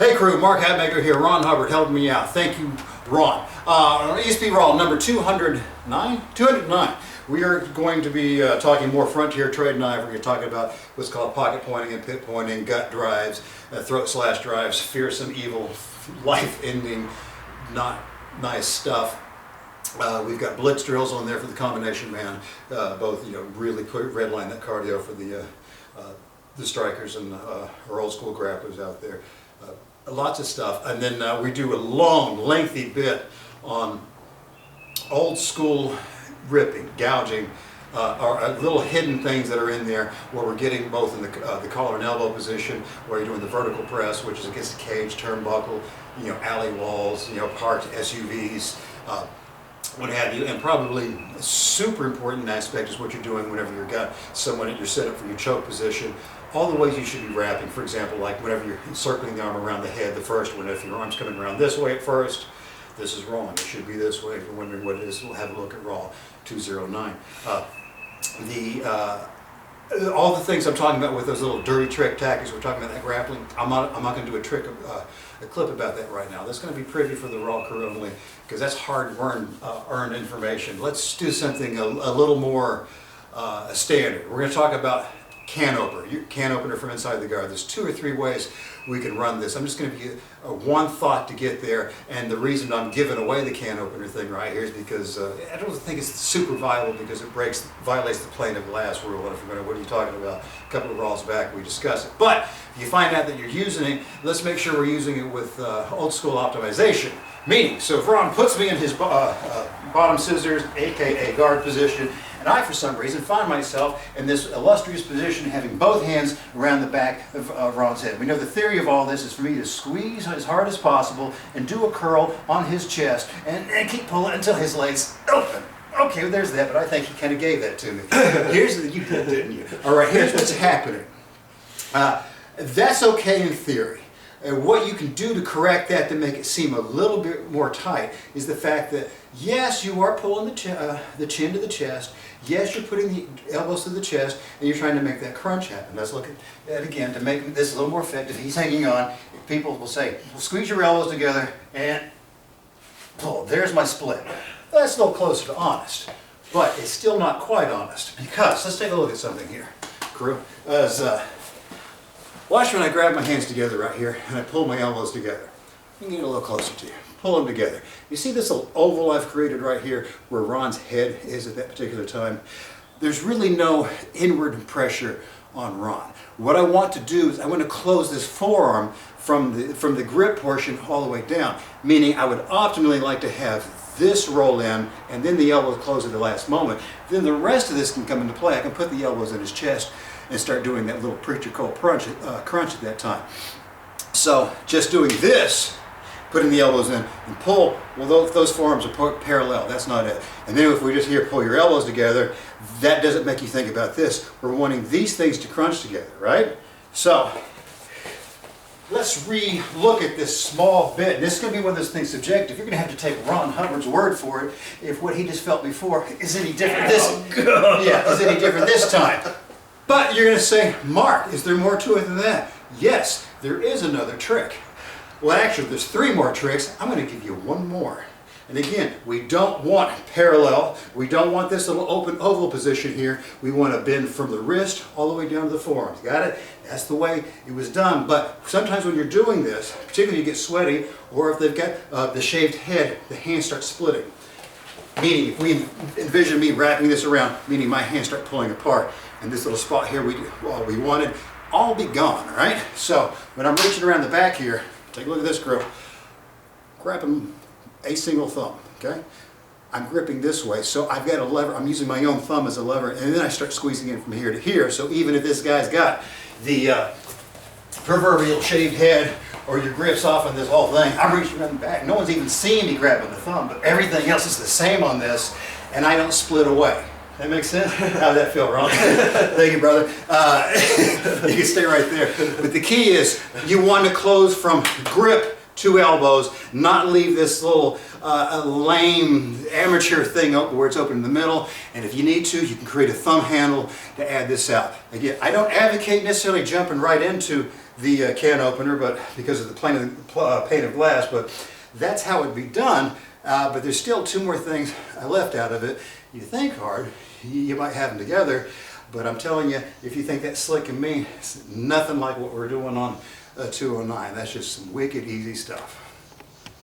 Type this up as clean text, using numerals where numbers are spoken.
Hey crew, Mark Hatmaker here. Ron Hubbard helping me out. Thank you, Ron. ESP Raw number 209? 209. We are going to be talking more frontier trade knife. We're going to talk about what's called pocket pointing and pit pointing, gut drives, throat slash drives, fearsome, evil, life-ending, not nice stuff. We've got blitz drills on there for the combination man, both really quick red line that cardio for the strikers and our old school grapplers out there. Lots of stuff, and then we do a long, lengthy bit on old school ripping, gouging, or little hidden things that are in there where we're getting both in the collar and elbow position, where you're doing the vertical press, which is against the cage, turnbuckle, alley walls, parked SUVs, what have you. And probably a super important aspect is what you're doing whenever you've got someone at your setup for your choke position. All the ways you should be wrapping, for example, like whenever you're encircling the arm around the head, the first one, if your arm's coming around this way at first, this is wrong. It should be this way. If you're wondering what it is, we'll have a look at Raw 209. All the things I'm talking about with those little dirty trick tactics, we're talking about that grappling. I'm not going to do a clip about that right now. That's going to be pretty for the Raw crew only, because that's hard-earned information. Let's do something a little more standard. We're going to talk about can opener from inside the guard. There's 2 or 3 ways we can run this. I'm just going to give you one thought to get there, and the reason I'm giving away the can opener thing right here is because I don't think it's super viable, because it violates the plane of glass rule. And if you're going to, what are you talking about? A couple of Raws back we discussed it. But if you find out that you're using it, let's make sure we're using it with old school optimization. Meaning, so if Ron puts me in his bottom scissors, aka guard position, and I, for some reason, find myself in this illustrious position, having both hands around the back of Ron's head. We know the theory of all this is for me to squeeze as hard as possible and do a curl on his chest and keep pulling until his legs open. Okay, well, there's that, but I think he kind of gave that to me. You did, didn't you? All right, here's what's happening. That's okay in theory. And what you can do to correct that, to make it seem a little bit more tight, is the fact that, yes, you are pulling the chin to the chest, yes, you're putting the elbows to the chest, and you're trying to make that crunch happen. Let's look at that again to make this a little more effective. He's hanging on. People will say, well, squeeze your elbows together and pull. There's my split. That's a little closer to honest, but it's still not quite honest, because let's take a look at something here, crew. Watch when I grab my hands together right here and I pull my elbows together. You can get a little closer to you. Pull them together. You see this little oval I've created right here where Ron's head is at that particular time? There's really no inward pressure on Ron. What I want to do is I want to close this forearm from the grip portion all the way down, meaning I would optimally like to have this roll in and then the elbows close at the last moment. Then the rest of this can come into play. I can put the elbows in his chest and start doing that little preacher cold crunch at that time. So just doing this, putting the elbows in and pull, well, those forearms are parallel. That's not it. And then if we just here pull your elbows together, that doesn't make you think about this. We're wanting these things to crunch together, right? So let's re-look at this small bit. And this is going to be one of those things subjective. You're going to have to take Ron Hubbard's word for it if what he just felt before is any different is any different this time. But you're going to say, Mark, is there more to it than that? Yes, there is another trick. Well, actually, there's 3 more tricks. I'm going to give you one more. And again, we don't want parallel. We don't want this little open oval position here. We want to bend from the wrist all the way down to the forearms. Got it? That's the way it was done. But sometimes when you're doing this, particularly you get sweaty, or if they've got the shaved head, the hands start splitting. Meaning, if we envision me wrapping this around, meaning my hands start pulling apart, and this little spot here we wanted, all be gone, all right? So when I'm reaching around the back here, take a look at this grip, grabbing a single thumb, okay? I'm gripping this way, so I've got a lever, I'm using my own thumb as a lever, and then I start squeezing in from here to here, so even if this guy's got the proverbial shaved head, or your grip's off on this whole thing, I'm reaching around the back. No one's even seeing me grabbing the thumb, but everything else is the same on this, and I don't split away. That makes sense? How'd that feel, Ron? Thank you, brother. You can stay right there. But the key is you want to close from grip 2 elbows, not leave this little lame amateur thing open where it's open in the middle. And if you need to, you can create a thumb handle to add this out. Again, I don't advocate necessarily jumping right into the can opener, but because of the pane of glass, but that's how it'd be done. But there's still 2 more things I left out of it. You think hard, you might have them together, but I'm telling you, if you think that's slick and mean, it's nothing like what we're doing on 209. That's just some wicked easy stuff.